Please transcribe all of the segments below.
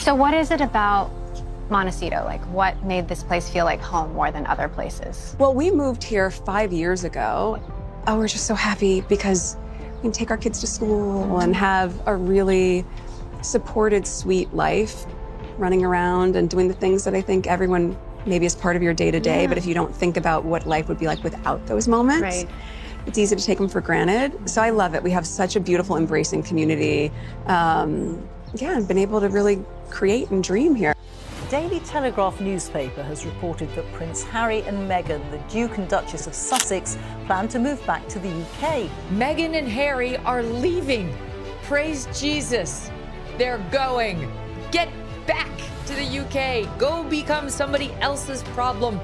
So what is it about Montecito? Like, what made this place feel like home more than other places? Well, we moved here 5 years ago. Oh, we're just so happy because we can take our kids to school and have a really supported, sweet life, running around and doing the things that I think everyone maybe is part of your day-to-day, but if you don't think about what life would be like without those moments, it's easy to take them for granted. So I love it. We have such a beautiful, embracing community. Yeah, and been able to really create and dream here. The Daily Telegraph newspaper has reported that Prince Harry and Meghan, the Duke and Duchess of Sussex, plan to move back to the UK. Meghan and Harry are leaving. Praise Jesus. They're going. Get back to the UK. Go become somebody else's problem.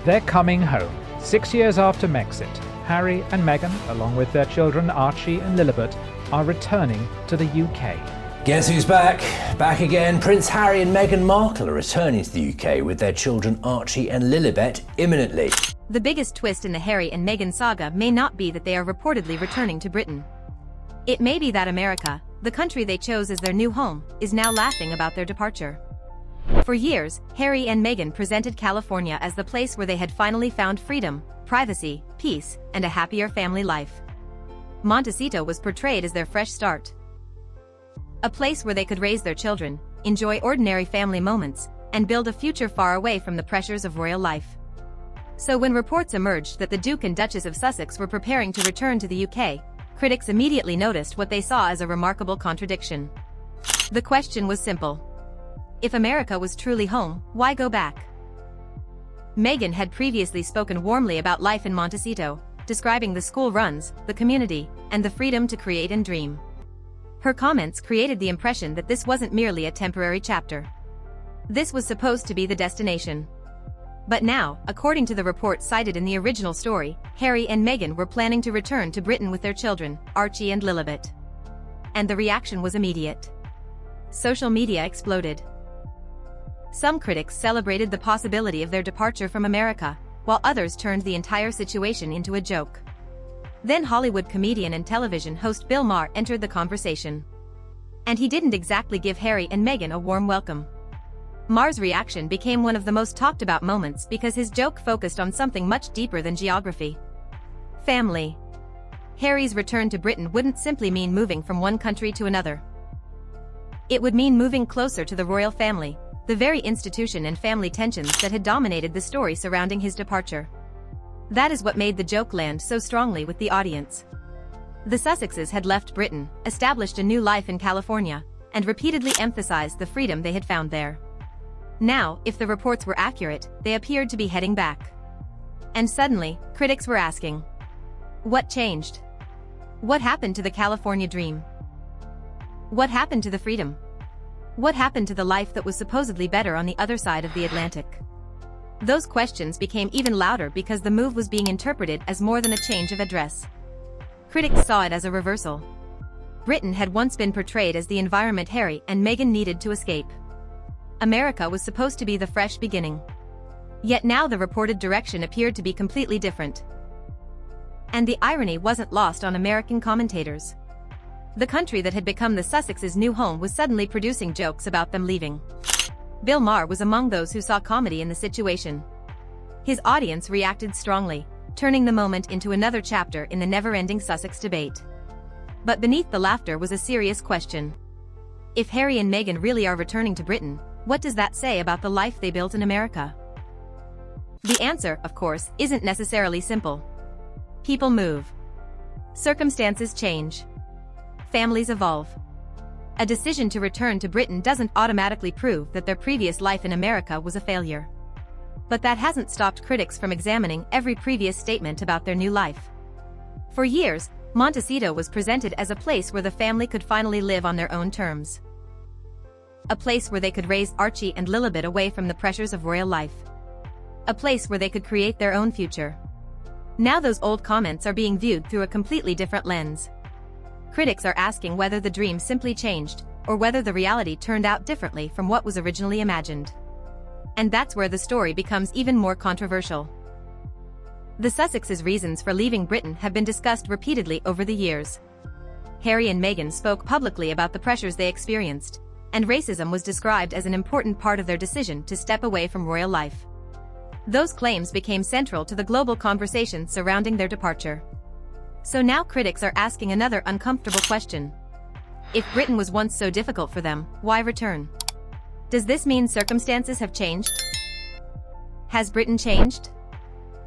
They're coming home. 6 years after Megxit, Harry and Meghan, along with their children Archie and Lilibet, are returning to the UK. Guess who's back? Back again. Prince Harry and Meghan Markle are returning to the UK with their children Archie and Lilibet imminently. The biggest twist in the Harry and Meghan saga may not be that they are reportedly returning to Britain. It may be that America, the country they chose as their new home, is now laughing about their departure. For years, Harry and Meghan presented California as the place where they had finally found freedom, privacy, peace, and a happier family life. Montecito was portrayed as their fresh start. A place where they could raise their children, enjoy ordinary family moments, and build a future far away from the pressures of royal life. So when reports emerged that the Duke and Duchess of Sussex were preparing to return to the UK, critics immediately noticed what they saw as a remarkable contradiction. The question was simple. If America was truly home, why go back? Meghan had previously spoken warmly about life in Montecito, describing the school runs, the community, and the freedom to create and dream. Her comments created the impression that this wasn't merely a temporary chapter. This was supposed to be the destination. But now, according to the report cited in the original story, Harry and Meghan were planning to return to Britain with their children, Archie and Lilibet. And the reaction was immediate. Social media exploded. Some critics celebrated the possibility of their departure from America, while others turned the entire situation into a joke. Then Hollywood comedian and television host Bill Maher entered the conversation. And he didn't exactly give Harry and Meghan a warm welcome. Maher's reaction became one of the most talked about moments because his joke focused on something much deeper than geography. Family. Harry's return to Britain wouldn't simply mean moving from one country to another. It would mean moving closer to the royal family, the very institution and family tensions that had dominated the story surrounding his departure. That is what made the joke land so strongly with the audience. The Sussexes had left Britain, established a new life in California, and repeatedly emphasized the freedom they had found there. Now, if the reports were accurate, they appeared to be heading back. And suddenly, critics were asking, what changed? What happened to the California dream? What happened to the freedom? What happened to the life that was supposedly better on the other side of the Atlantic? Those questions became even louder because the move was being interpreted as more than a change of address. Critics saw it as a reversal. Britain had once been portrayed as the environment Harry and Meghan needed to escape. America was supposed to be the fresh beginning. Yet now the reported direction appeared to be completely different. And the irony wasn't lost on American commentators. The country that had become the Sussexes' new home was suddenly producing jokes about them leaving. Bill Maher was among those who saw comedy in the situation. His audience reacted strongly, turning the moment into another chapter in the never-ending Sussex debate. But beneath the laughter was a serious question. If Harry and Meghan really are returning to Britain, what does that say about the life they built in America? The answer, of course, isn't necessarily simple. People move. Circumstances change. Families evolve. A decision to return to Britain doesn't automatically prove that their previous life in America was a failure. But that hasn't stopped critics from examining every previous statement about their new life. For years, Montecito was presented as a place where the family could finally live on their own terms. A place where they could raise Archie and Lilibet away from the pressures of royal life. A place where they could create their own future. Now those old comments are being viewed through a completely different lens. Critics are asking whether the dream simply changed, or whether the reality turned out differently from what was originally imagined. And that's where the story becomes even more controversial. The Sussexes' reasons for leaving Britain have been discussed repeatedly over the years. Harry and Meghan spoke publicly about the pressures they experienced, and racism was described as an important part of their decision to step away from royal life. Those claims became central to the global conversation surrounding their departure. So now critics are asking another uncomfortable question. If Britain was once so difficult for them, why return? Does this mean circumstances have changed? Has Britain changed?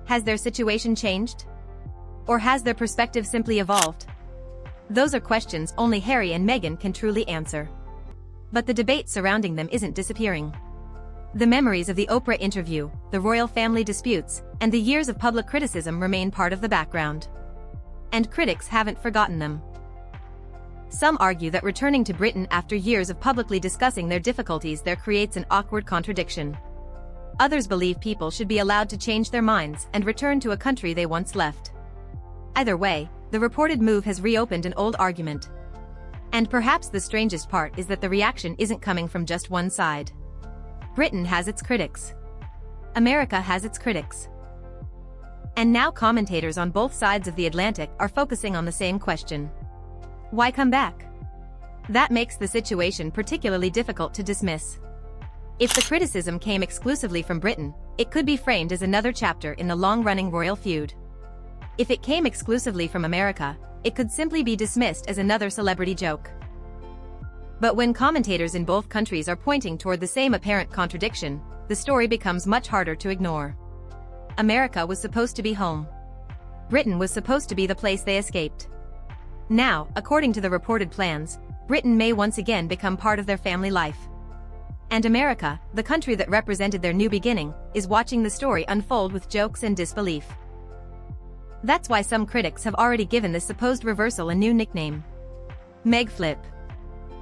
Has their situation changed? Or has their perspective simply evolved? Those are questions only Harry and Meghan can truly answer. But the debate surrounding them isn't disappearing. The memories of the Oprah interview, the royal family disputes, and the years of public criticism remain part of the background. And critics haven't forgotten them. Some argue that returning to Britain after years of publicly discussing their difficulties there creates an awkward contradiction. Others believe people should be allowed to change their minds and return to a country they once left. Either way, the reported move has reopened an old argument. And perhaps the strangest part is that the reaction isn't coming from just one side. Britain has its critics. America has its critics. And now commentators on both sides of the Atlantic are focusing on the same question. Why come back? That makes the situation particularly difficult to dismiss. If the criticism came exclusively from Britain, it could be framed as another chapter in the long-running royal feud. If it came exclusively from America, it could simply be dismissed as another celebrity joke. But when commentators in both countries are pointing toward the same apparent contradiction, the story becomes much harder to ignore. America was supposed to be home. Britain was supposed to be the place they escaped. Now, according to the reported plans, Britain may once again become part of their family life. And America, the country that represented their new beginning, is watching the story unfold with jokes and disbelief. That's why some critics have already given this supposed reversal a new nickname: Meg Flip.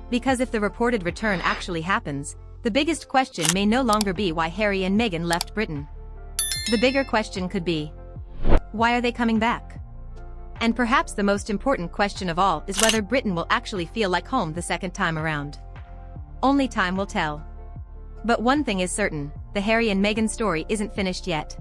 Because if the reported return actually happens, the biggest question may no longer be why Harry and Meghan left Britain. The bigger question could be, why are they coming back? And perhaps the most important question of all is whether Britain will actually feel like home the second time around. Only time will tell. But one thing is certain, the Harry and Meghan story isn't finished yet.